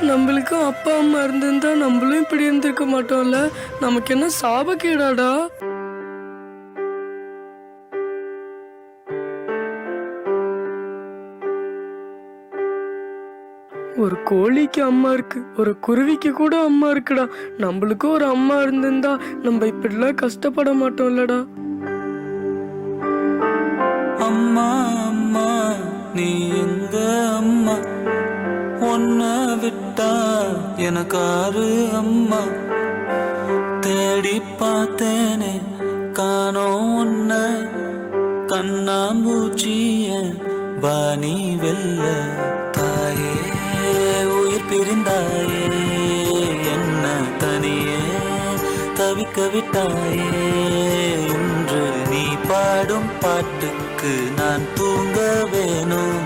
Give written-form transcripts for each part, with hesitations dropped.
நம்மளுக்கும் அப்பா அம்மா இருந்திருந்தா நம்மளும் இப்படி இருந்திருக்க மாட்டோம்ல. நமக்கு என்ன சாபக்கேடாடா? ஒரு கோழிக்கு அம்மா இருக்கு, ஒரு குருவிக்கு கூட அம்மா இருக்குடா. நம்மளுக்கும் ஒரு அம்மா இருந்திருந்தா நம்ம இப்படிலாம் கஷ்டப்பட மாட்டோம்லடா. அம்மா அம்மா நீ எங்க அம்மா, உன்னை விட்டா எனக்காரு அம்மா. தேடி பார்த்தேனே காணோம் உன்னை, கண்ணாம்பூச்சிய வாணி வெல்ல. தாயே உயிர் பிரிந்தாயே, என்ன தனியே தவிக்க விட்டாயே. இன்று நீ பாடும் பாட்டுக்கு நான் தூங்க வேணும்,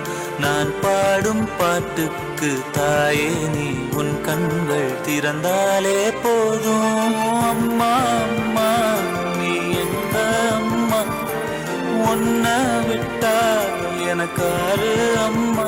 நான் பாடும் பாட்டுக்கு தாயே நீ உன் கண்கள் திறந்தாலே போதும். அம்மா அம்மா நீ எங்க அம்மா, உன்னை விட்டா எனக்காரு அம்மா.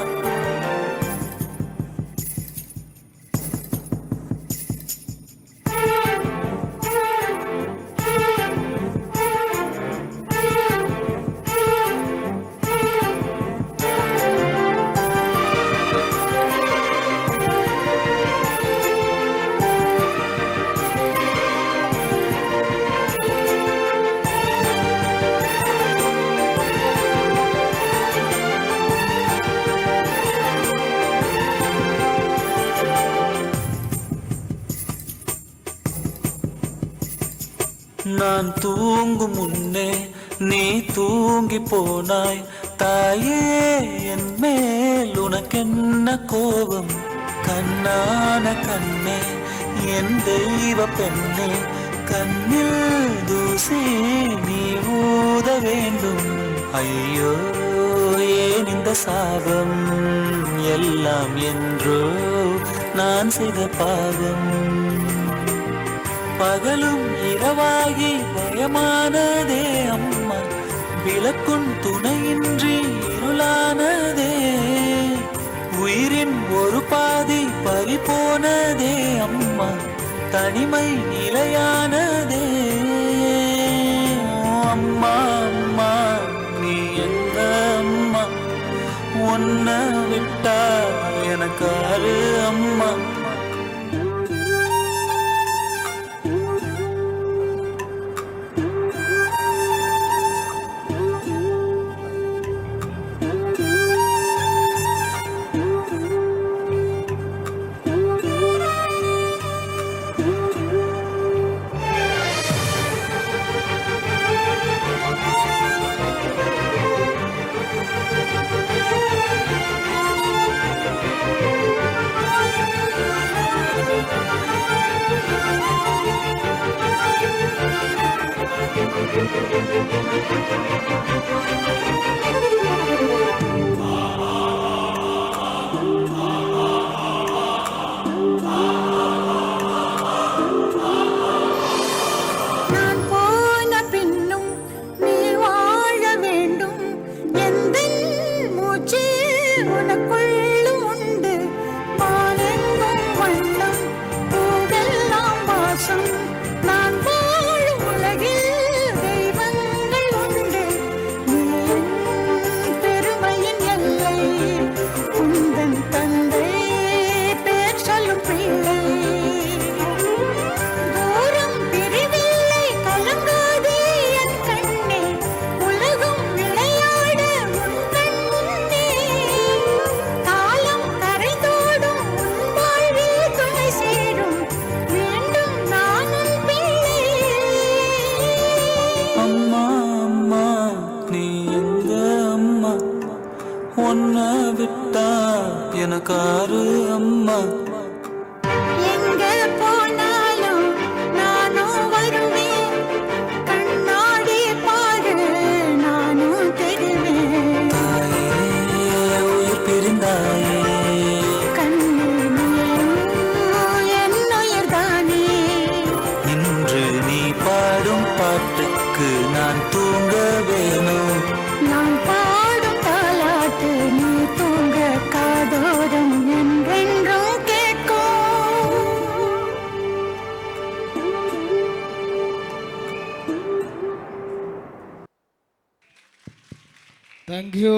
நான் தூங்கும் முன்னே நீ தூங்கி போனாய் தாயே, என் மேல் உனக்கென்ன கோபம்? கண்ணான கண்ணே என் தெய்வ பெண்ணே, கண்ணில் தூசி நீ ஊத வேண்டும். ஐயோ ஏன் இந்த சாபம் எல்லாம் என்றோ நான் செய்த பாவம். பகலும் இரவாகி பயமானதே அம்மா, விளக்குன் துணையின்றி இருளானதே. உயிரின் ஒரு பாதி பறி போனதே அம்மா, தனிமை நிலையானதே. அம்மா அம்மா நீ எங்க அம்மா, உன்னை விட்டா எனக்காரு அம்மா. உன்னை விட்டா எனக்காரு அம்மா. எங்க போனாலும் நானும் வருவேன், கண்ணாடி பாரு நானும் தெரிவேன். தாயே உயிர் பிரிந்தாயே, கண்ணில் என்னுயிர் தானே. இன்று நீ பாடும் பாட்டுக்கு நான் தூங்க வேணும், நான் பாடும் தாலாட்டு நீ தூங்க காதோரம் என்றென்றும் கேட்கும். தேங்க்யூ.